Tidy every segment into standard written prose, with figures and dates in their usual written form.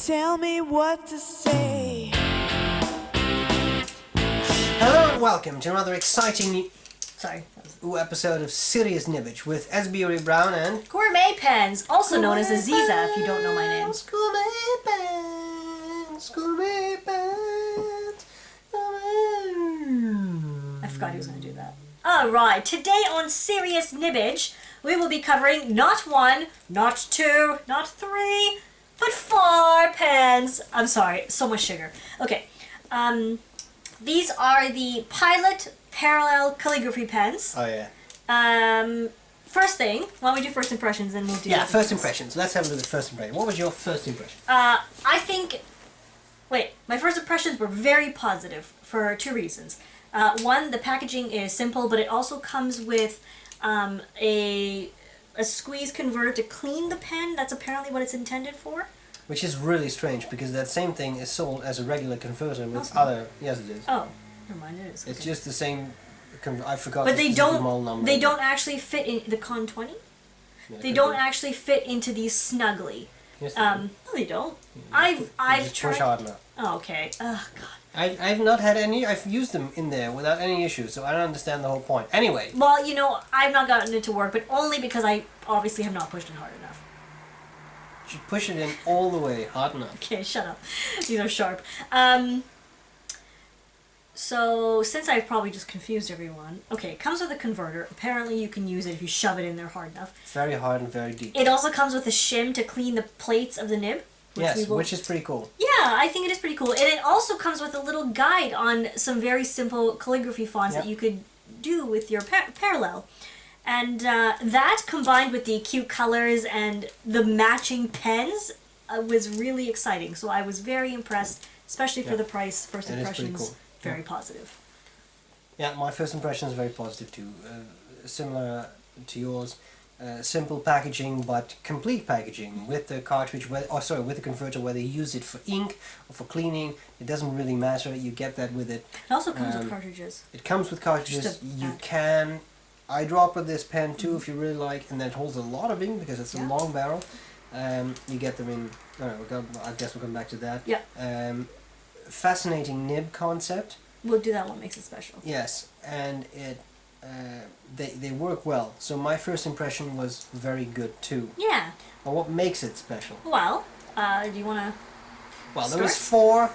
tell me what to say. Hello and welcome to another exciting episode of Serious Nibbage with sbrebrown and Gourmet Pens, also known as Aziza if you don't know my name. Gourmet Pens. I forgot he was going to do that. Alright, today on Serious Nibbage, we will be covering not one, not two, not three, but 4 pens. I'm sorry, so much sugar. Okay, these are the Pilot Parallel Calligraphy Pens. Oh yeah. First thing, why don't we do first impressions and we'll do First impressions. Let's have a look at the first impression. What was your first impression? My first impressions were very positive for 2 reasons. One, the packaging is simple, but it also comes with a squeeze converter to clean the pen. That's apparently what it's intended for. Which is really strange because that same thing is sold as a regular converter with other. Yes, it is. Oh, never mind. It is. It's okay. just the same. I forgot. But the they model number. They don't actually fit in the Con 20. Yeah, they don't actually fit into these snugly. Yes, No, they don't. I've just tried. push hard enough. Oh, okay. Oh God. I've not had any. I've used them in there without any issues, so I don't understand the whole point. Anyway. Well, you know, I've not gotten it to work, but only because I obviously have not pushed it hard enough. You should push it in all the way, hard enough. Okay, shut up. These are sharp. So, since I've probably just confused everyone, okay, it comes with a converter. Apparently you can use it if you shove it in there hard enough. Very hard and very deep. It also comes with a shim to clean the plates of the nib. Which is pretty cool. Yeah, I think it is pretty cool. And it also comes with a little guide on some very simple calligraphy fonts that you could do with your parallel. And that, combined with the cute colors and the matching pens, was really exciting. So I was very impressed, especially for the price. First impressions, cool. very positive. Yeah, my first impression is very positive too. Similar to yours. Simple packaging, but complete packaging with the cartridge, with the converter, whether you use it for ink or for cleaning, it doesn't really matter. You get that with it. It also comes with cartridges. It comes with cartridges. You can eyedropper this pen too if you really like, and then it holds a lot of ink because it's a long barrel. You get them in. I guess we'll come back to that. Yeah. Fascinating nib concept. We'll do that one. Makes it special. Yes, and it. They work well. So my first impression was very good too. Yeah. But what makes it special? Well, do you want to? Well, there was 4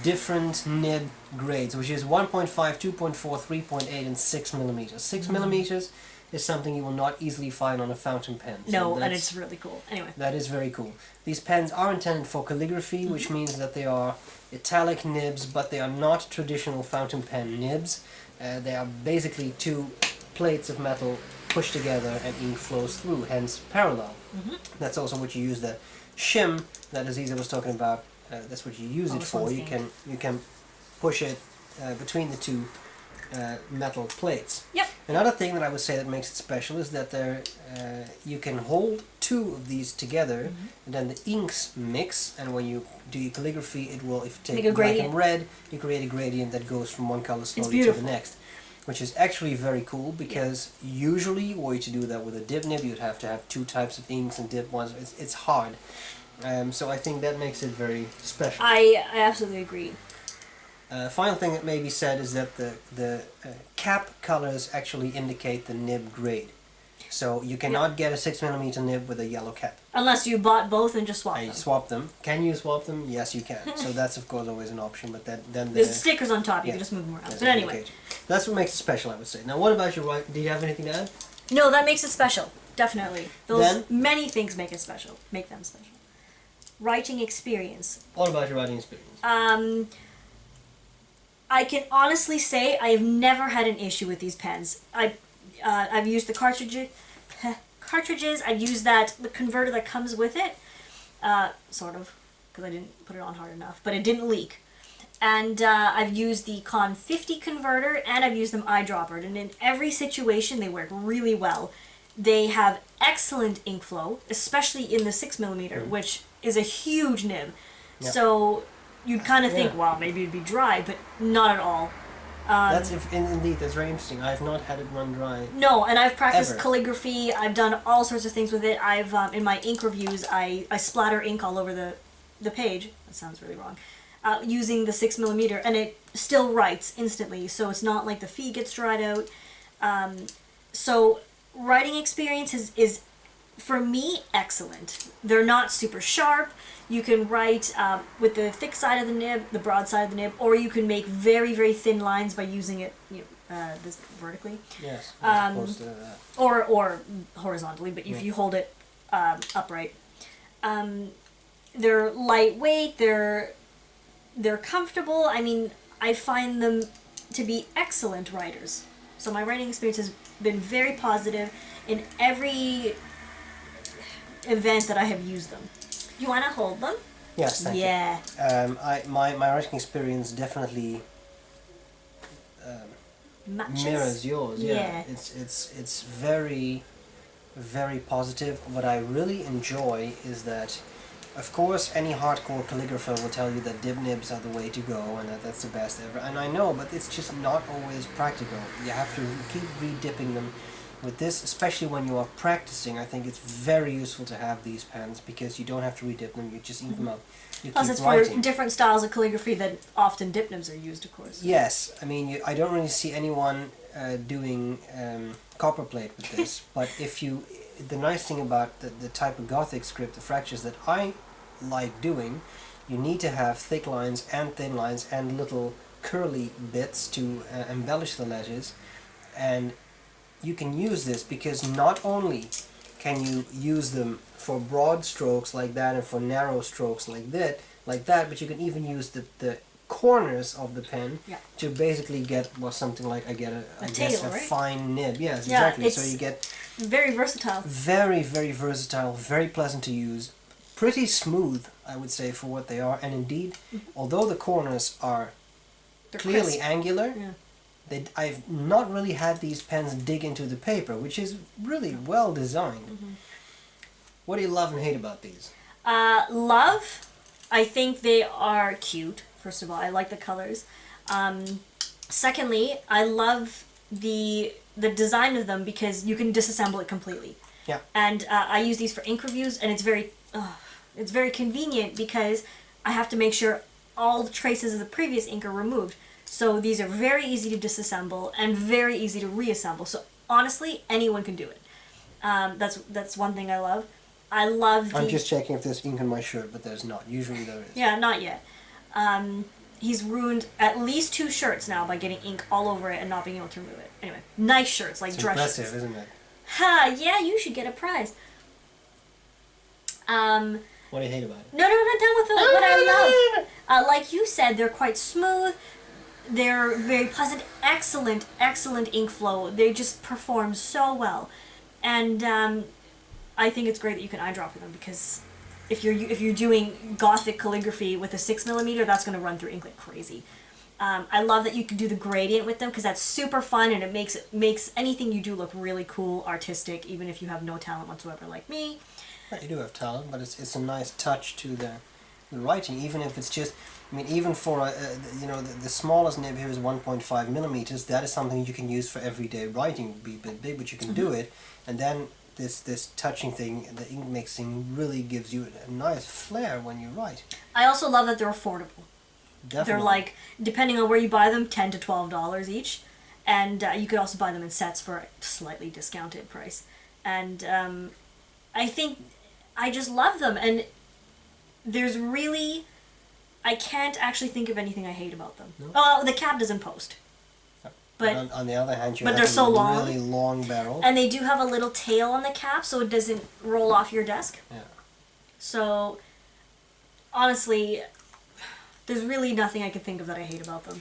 different nib grades, which is 1.5, 2.4, 3.8, and 6 millimeters. 6 millimeters is something you will not easily find on a fountain pen. No, and it's really cool. Anyway. That is very cool. These pens are intended for calligraphy, which means that they are italic nibs, but they are not traditional fountain pen nibs. They are basically 2 plates of metal pushed together and ink flows through, hence parallel. That's also what you use the shim that Aziza was talking about. That's what you use it for. You can push it between the 2 metal plates. Yep. Another thing that I would say that makes it special is that you can hold 2 of these together, and then the inks mix, and when you do your calligraphy, it will, if you take black and red, you create a gradient that goes from one color slowly to the next, which is actually very cool, because usually, were you to do that with a dip nib, you'd have to have 2 types of inks and dip ones. It's hard. So I think that makes it very special. I absolutely agree. Final thing that may be said is that the cap colors actually indicate the nib grade. So you cannot get a 6 millimeter nib with a yellow cap. Unless you bought both and just swapped them. Swap them. Can you swap them? Yes, you can. So that's of course always an option. But then there's stickers on top. You can just move them around. But anyway, that's what makes it special, I would say. Now, what about your writing? Do you have anything to add? No, that makes it special. Definitely. Many things make it special. Make them special. Writing experience. What about your writing experience? I can honestly say I have never had an issue with these pens. I've used the cartridges. I've used the converter that comes with it, sort of, because I didn't put it on hard enough, but it didn't leak. And I've used the Con 50 converter, and I've used them eyedroppered, and in every situation they work really well. They have excellent ink flow, especially in the 6 millimeter, which is a huge nib. Yep. So you'd kind of think, well, maybe it'd be dry, but not at all. Indeed, that's very interesting. I've not had it run dry. No, and I've practiced calligraphy. I've done all sorts of things with it. I've in my ink reviews, I splatter ink all over the the page. That sounds really wrong. Using the 6mm, and it still writes instantly. So it's not like the feed gets dried out. So writing experience is for me excellent. They're not super sharp. You can write with the thick side of the nib, the broad side of the nib, or you can make very, very thin lines by using it this vertically. Yes, as opposed to that. Or horizontally, but if you hold it upright. They're lightweight, they're comfortable. I mean, I find them to be excellent writers. So my writing experience has been very positive in every event that I have used them. You want to hold them? Yes, thank you. My writing experience definitely Matches? mirrors yours. Yeah. It's very, very positive. What I really enjoy is that, of course, any hardcore calligrapher will tell you that dip nibs are the way to go and that that's the best ever. And I know, but it's just not always practical. You have to keep re-dipping them. With this, especially when you are practicing, I think it's very useful to have these pens because you don't have to re-dip them, you just ink them up. You Plus, keep it's writing. for different styles of calligraphy that often dip nibs are used, of course. Yes, I mean, I don't really see anyone doing copperplate with this, but the nice thing about the type of Gothic script, the fractures that I like doing, you need to have thick lines and thin lines and little curly bits to embellish the letters, and you can use this because not only can you use them for broad strokes like that and for narrow strokes like that, but you can even use the corners of the pen to basically get something like a fine nib. Yes, Yeah, exactly. So you get very versatile. very, very versatile, very pleasant to use, pretty smooth, I would say, for what they are. And indeed, although the corners are They're clearly crisp. angular, Yeah. I've not really had these pens dig into the paper, which is really well designed. What do you love and hate about these? Love, I think they are cute. First of all, I like the colors. Secondly, I love the design of them because you can disassemble it completely. Yeah. And I use these for ink reviews, and it's very convenient because I have to make sure all the traces of the previous ink are removed. So these are very easy to disassemble and very easy to reassemble. So honestly, anyone can do it. That's one thing I love. I love I'm just checking if there's ink on my shirt, but there's not. Usually there is. Yeah, not yet. He's ruined at least 2 shirts now by getting ink all over it and not being able to remove it. Anyway, nice shirts, like It's dress impressive, shirts. isn't it? Ha! Yeah, you should get a prize. What do you hate about it? No, I'm not done with what I love. Like you said, they're quite smooth. They're very pleasant, excellent ink flow. They just perform so well, and I think it's great that you can eyedrop with them because if you're doing Gothic calligraphy with a 6mm, that's going to run through ink like crazy. I love that you can do the gradient with them because that's super fun and it makes anything you do look really cool, artistic, even if you have no talent whatsoever like me. Right, you do have talent, but it's a nice touch to the writing, even if it's just. I mean, even for the smallest nib here is 1.5 millimeters. That is something you can use for everyday writing. It'd be a bit big, but you can do it. And then this touching thing, the ink mixing, really gives you a nice flair when you write. I also love that they're affordable. Definitely. They're like, depending on where you buy them, $10 to $12 each, and you could also buy them in sets for a slightly discounted price. And I think I just love them, and there's really. I can't actually think of anything I hate about them. No? Oh, the cap doesn't post. But on the other hand, you but have they're a so long. really long barrel. And they do have a little tail on the cap so it doesn't roll off your desk. Yeah. So, honestly, there's really nothing I can think of that I hate about them.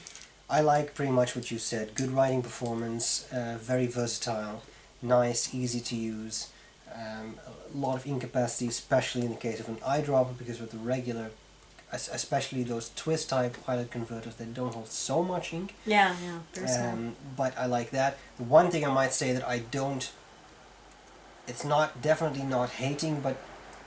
I like pretty much what you said. Good writing performance, very versatile, nice, easy to use, a lot of ink capacity, especially in the case of an eyedropper, because with the regular, especially those twist type pilot converters, they don't hold so much ink. Yeah, very small. But I like that. The one thing I might say that I don't, it's not definitely not hating, but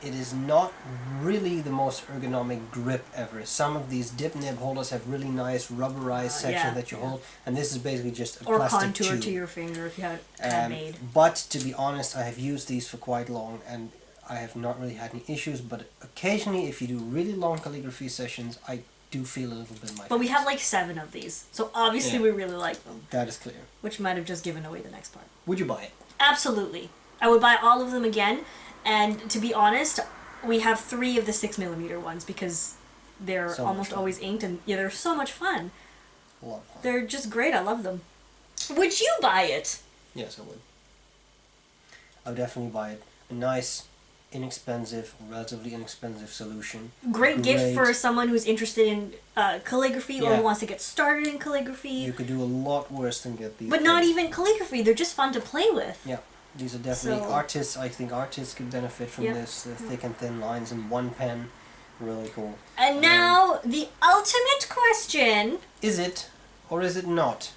it is not really the most ergonomic grip ever. Some of these dip nib holders have really nice rubberized section that you hold, and this is basically just a plastic tube. Or contour to your finger if you have it handmade. But to be honest, I have used these for quite long, and I have not really had any issues, but occasionally if you do really long calligraphy sessions, I do feel a little bit my But we fingers. have like 7 of these, so obviously Yeah. we really like them, That is clear. which might have just given away the next part. Would you buy it? Absolutely. I would buy all of them again, and to be honest, we have 3 of the 6mm ones because they're So much almost fun. always inked, and yeah, they're so much fun. A lot of fun. They're just great, I love them. Would you buy it? Yes, I would. I would definitely buy it. A nice, inexpensive, relatively inexpensive solution. Great gift for someone who's interested in calligraphy or Yeah. who wants to get started in calligraphy. You could do a lot worse than get these. But not things. even calligraphy, they're just fun to play with. Yeah, these are definitely So- artists. I think artists could benefit from Yep. this. The thick and thin lines in one pen, really cool. And now, the ultimate question. Is it, or is it not,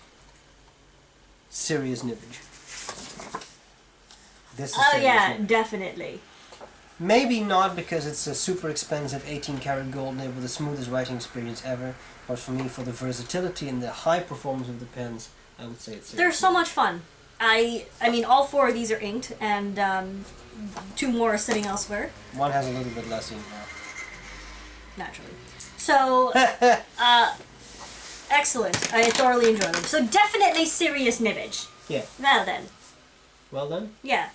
serious nibbage? This is Oh serious yeah, nibbage. definitely. Maybe not because it's a super expensive 18 karat gold nib with the smoothest writing experience ever, but for me, for the versatility and the high performance of the pens, I would say it's They're serious so nibbage. much fun. I mean, all 4 of these are inked, and 2 more are sitting elsewhere, One has a little bit less ink now. naturally. So, excellent. I thoroughly enjoy them. So definitely serious nibbage. Yeah. Well then, Well done. yeah.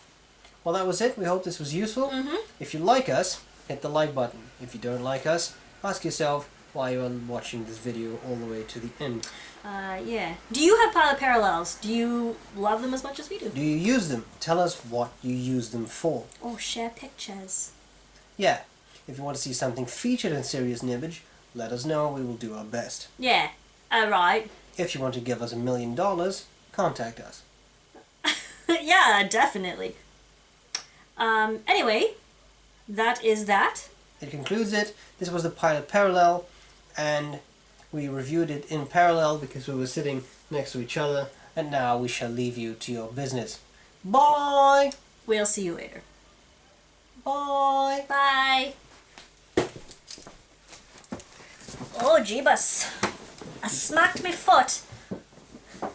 Well, that was it. We hope this was useful. Mm-hmm. If you like us, hit the like button. If you don't like us, ask yourself why you are watching this video all the way to the end. Yeah. Do you have pilot parallels? Do you love them as much as we do? Do you use them? Tell us what you use them for. Oh, share pictures. Yeah, if you want to see something featured in Serious Nibbage, let us know. We will do our best. Yeah. Alright. If you want to give us $1 million, contact us. Yeah, definitely. Anyway, that is that. It concludes it. This was the Pilot Parallel, and we reviewed it in parallel because we were sitting next to each other, and now we shall leave you to your business. Bye! We'll see you later. Bye! Bye. Oh, jeebus. I smacked my foot.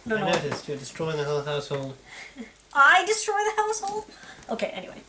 No, no. noticed you're destroying the whole household. I destroy the household? Okay, anyway.